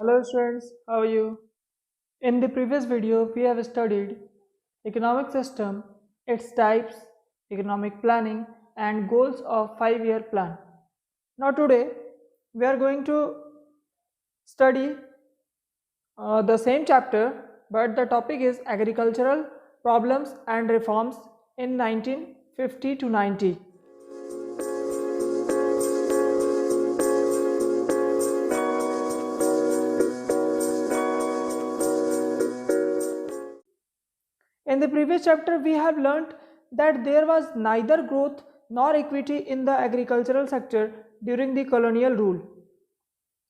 Hello students, how are you? In the previous video, we have studied economic system, its types, economic planning and goals of 5-year plan. Now today, we are going to study the same chapter, but the topic is agricultural problems and reforms in 1950 to 90. In the previous chapter, we have learnt that there was neither growth nor equity in the agricultural sector during the colonial rule.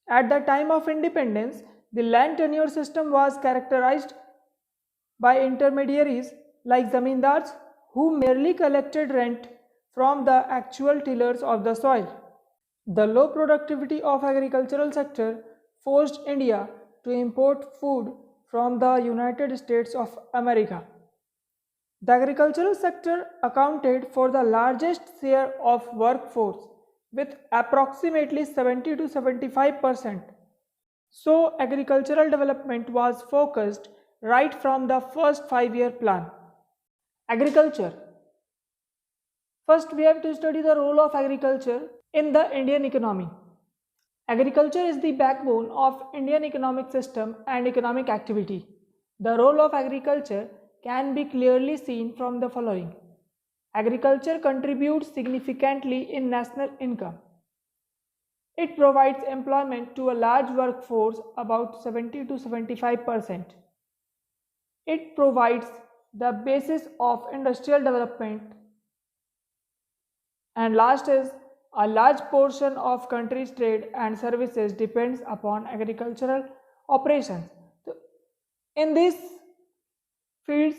At the time of independence, the land tenure system was characterized by intermediaries like zamindars who merely collected rent from the actual tillers of the soil. The low productivity of agricultural sector forced India to import food from the United States of America. The agricultural sector accounted for the largest share of workforce with approximately 70 to 75%. So, agricultural development was focused right from the first 5-year plan. Agriculture. First, we have to study the role of agriculture in the Indian economy. Agriculture is the backbone of Indian economic system and economic activity. The role of agriculture can be clearly seen from the following. Agriculture contributes significantly in national income. It provides employment to a large workforce, about 70 to 75%. It provides the basis of industrial development. And last is a large portion of country's trade and services depends upon agricultural operations. So, in these fields,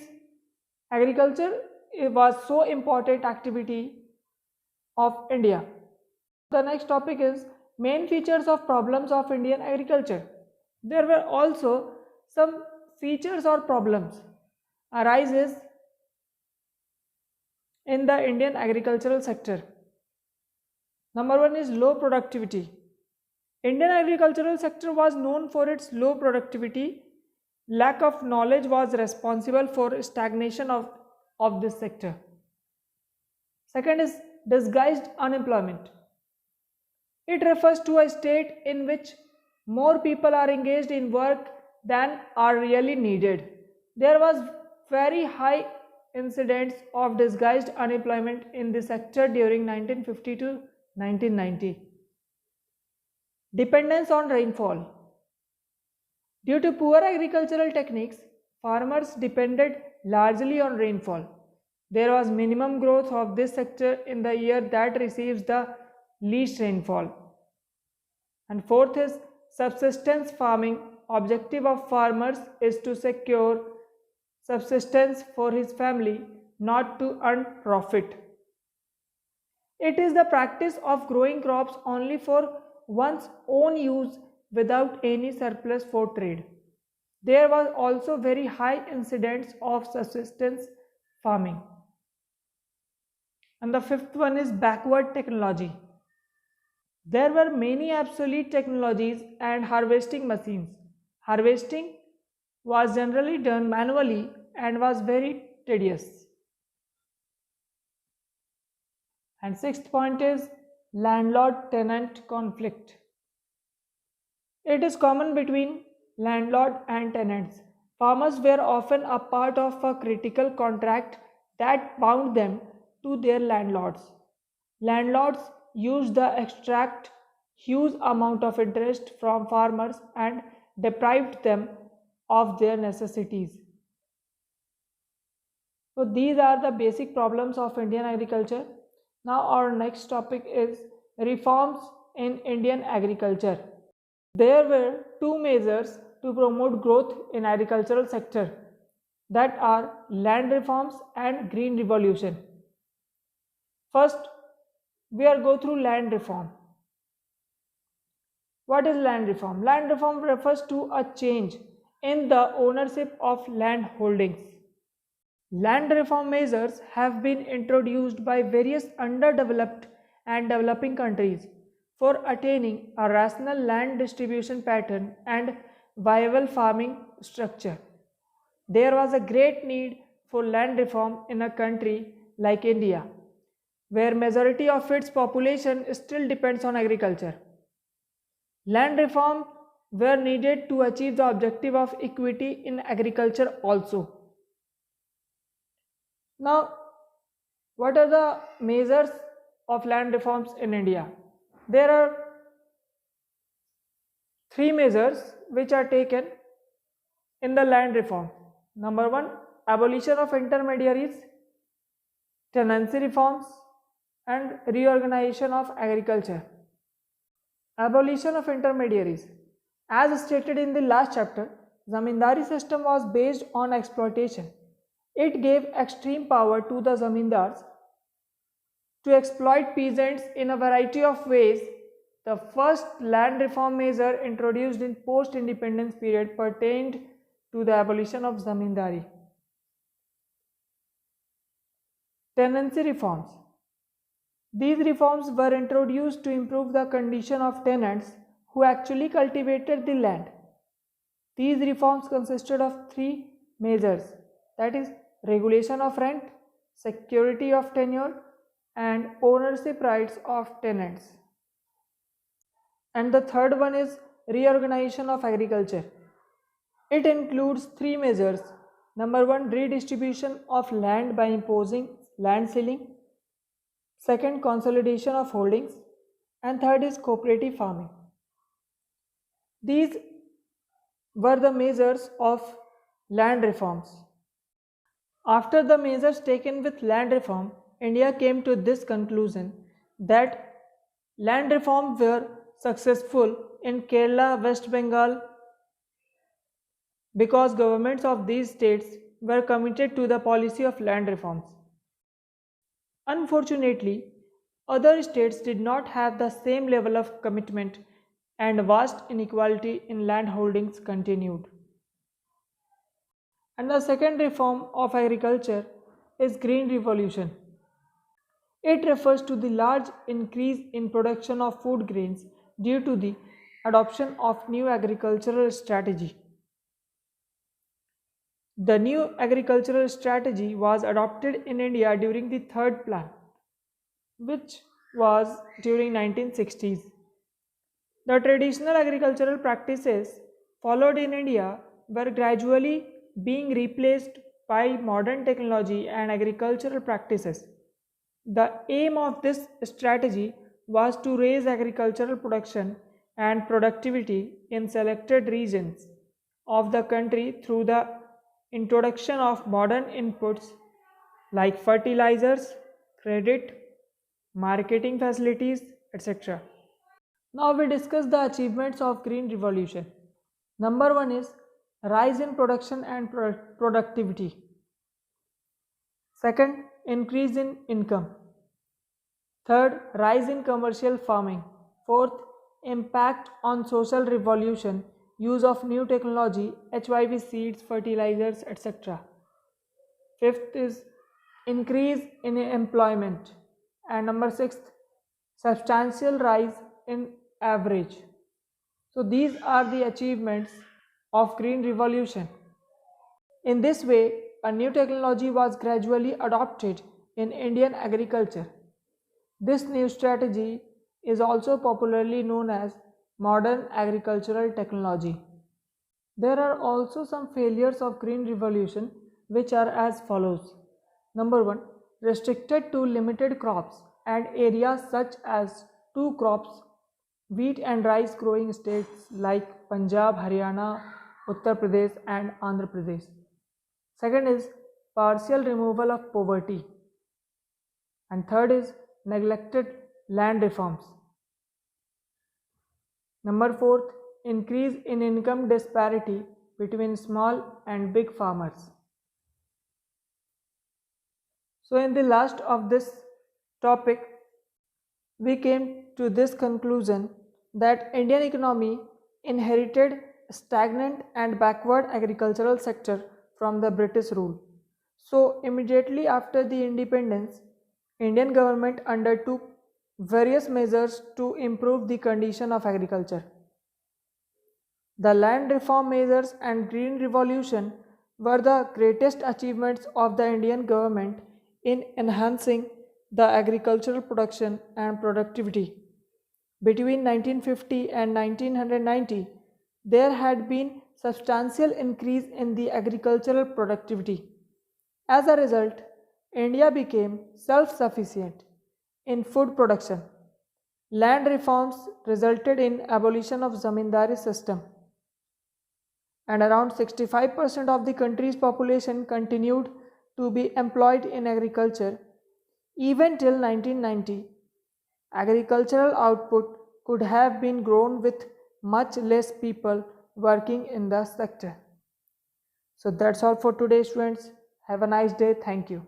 agriculture was so important activity of India. The next topic is main features of problems of Indian agriculture. There were also some features or problems arises in the Indian agricultural sector. Number one is low productivity. Indian agricultural sector was known for its low productivity. Lack of knowledge was responsible for stagnation of this sector. Second is disguised unemployment. It refers to a state in which more people are engaged in work than are really needed. There was very high incidence of disguised unemployment in the sector during 1950 to 1990. Dependence on rainfall. Due to poor agricultural techniques, farmers depended largely on rainfall. There was minimum growth of this sector in the year that receives the least rainfall. And fourth is subsistence farming. Objective of farmers is to secure subsistence for his family, not to earn profit. It is the practice of growing crops only for one's own use without any surplus for trade. There was also very high incidence of subsistence farming. And the fifth one is backward technology. There were many obsolete technologies and harvesting machines. Harvesting was generally done manually and was very tedious. And sixth point is landlord-tenant conflict. It is common between landlord and tenants. Farmers were often a part of a critical contract that bound them to their landlords. Landlords used to extract huge amount of interest from farmers and deprived them of their necessities. So these are the basic problems of Indian agriculture. Now our next topic is reforms in Indian agriculture. There were two measures to promote growth in agricultural sector, that are land reforms and green revolution. First, we are go through land reform. What is land reform? Land reform refers to a change in the ownership of land holdings. Land reform measures have been introduced by various underdeveloped and developing countries for attaining a rational land distribution pattern and viable farming structure. There was a great need for land reform in a country like India, where majority of its population still depends on agriculture. Land reform were needed to achieve the objective of equity in agriculture also. Now, what are the measures of land reforms in India? There are three measures which are taken in the land reform. Number one, abolition of intermediaries, tenancy reforms, and reorganization of agriculture. Abolition of intermediaries. As stated in the last chapter, zamindari system was based on exploitation. It gave extreme power to the zamindars to exploit peasants in a variety of ways. The first land reform measure introduced in post-independence period pertained to the abolition of zamindari. Tenancy reforms. These reforms were introduced to improve the condition of tenants who actually cultivated the land. These reforms consisted of three measures, that is, regulation of rent, security of tenure, and ownership rights of tenants. And the third one is reorganization of agriculture. It includes three measures. Number one, redistribution of land by imposing land ceiling. Second, consolidation of holdings. And third is cooperative farming. These were the measures of land reforms. After the measures taken with land reform, India came to this conclusion that land reforms were successful in Kerala, West Bengal, because governments of these states were committed to the policy of land reforms. Unfortunately, other states did not have the same level of commitment and vast inequality in land holdings continued. And the second reform of agriculture is Green Revolution. It refers to the large increase in production of food grains due to the adoption of new agricultural strategy. The new agricultural strategy was adopted in India during the third plan, which was during 1960s. The traditional agricultural practices followed in India were gradually being replaced by modern technology and agricultural practices. The aim of this strategy was to raise agricultural production and productivity in selected regions of the country through the introduction of modern inputs like fertilizers, credit, marketing facilities, etc. Now we discuss the achievements of Green Revolution. Number one is rise in production and productivity. Second, increase in income. Third, rise in commercial farming. Fourth, impact on social revolution, use of new technology, HYV seeds, fertilizers, etc. Fifth is increase in employment. And number sixth, substantial rise in average. So these are the achievements of Green Revolution. In this way, a new technology was gradually adopted in Indian agriculture. This new strategy is also popularly known as modern agricultural technology. There are also some failures of Green Revolution which are as follows. Number one, restricted to limited crops and areas such as two crops, wheat and rice growing states like Punjab, Haryana, Uttar Pradesh and Andhra Pradesh. Second is partial removal of poverty. And third is neglected land reforms. Number fourth, increase in income disparity between small and big farmers. So in the last of this topic, we came to this conclusion that Indian economy inherited stagnant and backward agricultural sector from the British rule. So immediately after the independence, Indian government undertook various measures to improve the condition of agriculture. The land reform measures and green revolution were the greatest achievements of the Indian government in enhancing the agricultural production and productivity. Between 1950 and 1990, there had been substantial increase in the agricultural productivity. As a result, India became self-sufficient in food production. Land reforms resulted in abolition of zamindari system, and around 65% of the country's population continued to be employed in agriculture. Even till 1990, agricultural output could have been grown with much less people working in the sector. So that's all for today, students. Have a nice day. Thank you.